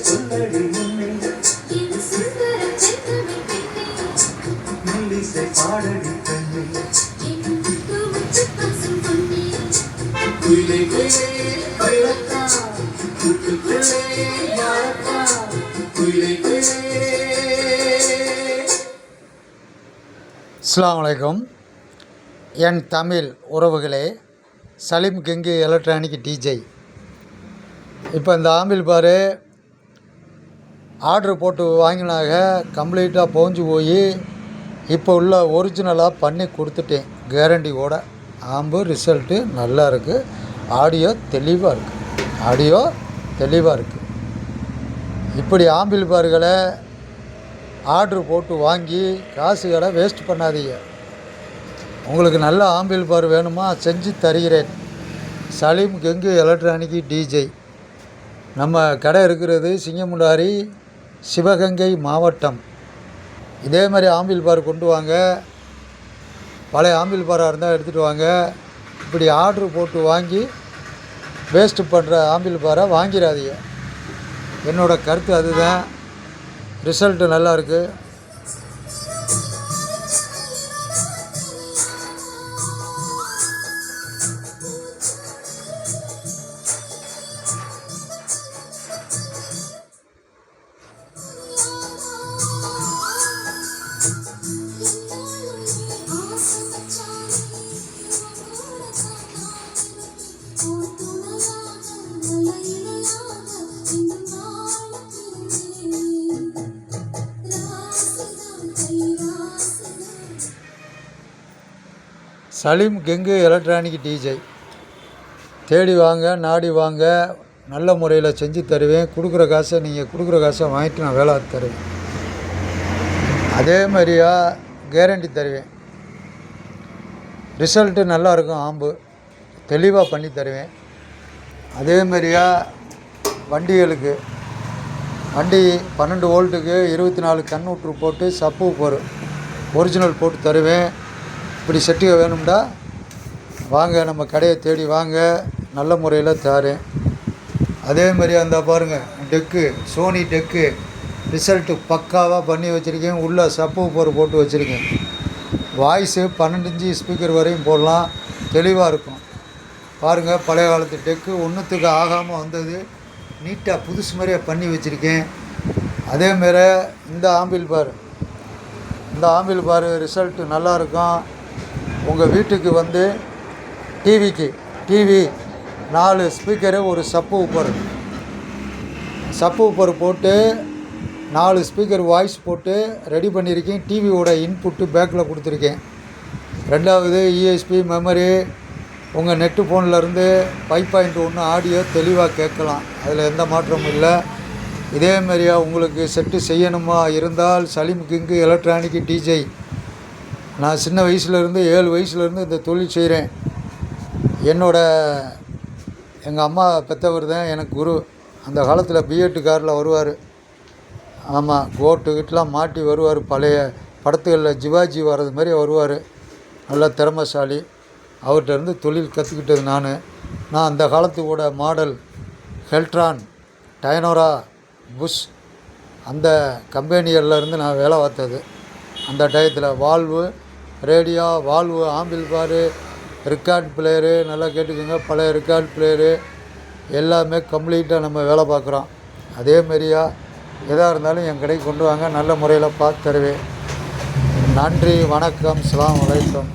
சொல்லடி முன்னே மெல்லிசை பாடடி கண்ணே குயிலே குயிலே குயிலக்கா கூட்டுக்குள்ளே யாரக்கா குயிலே குயிலே. அஸ்ஸலாமு அலைக்கும். என் தமிழ் உறவுகளே, சலீம் கிங்கு எலக்ட்ரானிக் டிஜே. இப்போ இந்த ஆம்பிள் பாரு ஆர்டர் போட்டு வாங்கினாங்க, கம்ப்ளீட்டாக போஞ்சு போய் இப்போ உள்ள ஒரிஜினலாக பண்ணி கொடுத்துட்டேன். கேரண்டியோட ஆம்பு ரிசல்ட்டு நல்லா இருக்குது. ஆடியோ தெளிவாக இருக்குது. இப்படி ஆம்பிள் பாருகளை ஆர்டர் போட்டு வாங்கி காசுகளை வேஸ்ட் பண்ணாதீங்க. உங்களுக்கு நல்ல ஆம்பிள் பார் வேணுமா, செஞ்சு தருகிறேன். Salim king electronic DJ. நம்ம கடை இருக்கிறது சிங்கமுண்டாரி, சிவகங்கை மாவட்டம். இதே மாதிரி ஆம்பிள் பார் கொண்டு வாங்க. பழைய ஆம்பிள் பாராக இருந்தால் எடுத்துகிட்டு வாங்க. இப்படி ஆர்டர் போட்டு வாங்கி வேஸ்ட்டு பண்ணுற ஆம்பிள் பாரை வாங்கிடாதீங்க. என்னோடய கருத்து அதுதான். ரிசல்ட்டு நல்லாயிருக்கு. Salim king electronic DJ. தேடி வாங்க, நாடி வாங்க. நல்ல முறையில் செஞ்சு தருவேன். கொடுக்குற காசை நீங்கள் கொடுக்குற காசை வாங்கிட்டு நான் வேலை தருவேன். அதே மாதிரியா கேரண்டி தருவேன். ரிசல்ட்டு நல்லாயிருக்கும். ஆம்பு தெளிவாக பண்ணி தருவேன். அதே மாதிரியா வண்டிகளுக்கு வண்டி 12 வோல்ட்டுக்கு 24 கன்வெர்ட்ரு போட்டு சப்பு போரும் ஒரிஜினல் போட்டு தருவேன். இப்படி செட்டுக வேணும்டா வாங்க, நம்ம கடையை தேடி வாங்க. நல்ல முறையில் தரேன். அதே மாதிரி அந்த பாருங்கள் டெக்கு, சோனி டெக்கு ரிசல்ட்டு பக்காவாக பண்ணி வச்சுருக்கேன். உள்ளே சப்பு போட்டு வச்சுருக்கேன். வாய்ஸு 12 இன்ச்சு ஸ்பீக்கர் வரையும் போடலாம். தெளிவாக இருக்கும். பாருங்கள், பழைய காலத்து டெக்கு ஒன்றுத்துக்கு ஆகாமல் வந்தது. நீட்டாக புதுசு மாதிரியே பண்ணி வச்சுருக்கேன். அதேமாரி இந்த ஆம்பிள் பார் ரிசல்ட்டு நல்லாயிருக்கும். உங்கள் வீட்டுக்கு வந்து டிவி 4 ஸ்பீக்கரு, ஒரு சப்பு ஊப்பர் போட்டு 4 ஸ்பீக்கர் வாய்ஸ் போட்டு ரெடி பண்ணியிருக்கேன். டிவியோட இன்புட்டு பேக்கில் கொடுத்துருக்கேன். ரெண்டாவது இஎஸ்பி மெமரி. உங்கள் நெட்டு ஃபோன்லேருந்து 5.1 ஆடியோ தெளிவாக கேட்கலாம். அதில் எந்த மாற்றமும் இல்லை. இதேமாரியா உங்களுக்கு செட்டு செய்யணுமா இருந்தால் சலீம் கிங்கு எலக்ட்ரானிக் டிஜே. நான் சின்ன வயசுலேருந்து 7 வயசுலேருந்து இந்த தொழில் செய்கிறேன். எங்கள் அம்மா பெற்றவர் தான் எனக்கு குரு. அந்த காலத்தில் பிஎட்டு காரில் வருவார். ஆமாம், கோட்டுக்கிட்டலாம் மாட்டி வருவார். பழைய படத்துகளில் ஜிவாஜி வர்றது மாதிரி வருவார். நல்ல திறமைசாலி. அவர்கிட்ட இருந்து தொழில் கற்றுக்கிட்டது நான் அந்த காலத்துக்கூட மாடல் ஹெல்ட்ரான், டைனோரா, புஷ் அந்த கம்பெனிகள்லேருந்து நான் வேலை பார்த்தது. அந்த டயத்தில் வால்வு ரேடியோ, வால்வு, ஆம்பிள் பாரு, ரெக்கார்ட் பிளேயரு, நல்லா கேட்டுக்கோங்க, பழைய ரெக்கார்ட் பிளேயரு எல்லாமே கம்ப்ளீட்டாக நம்ம வேலை பார்க்குறோம். அதேமாரியா எதாக இருந்தாலும் என் கடைக்கு கொண்டு வாங்க. நல்ல முறையில் பார்த்து தருவேன். நன்றி, வணக்கம், அஸ்ஸலாமு அலைக்கும்.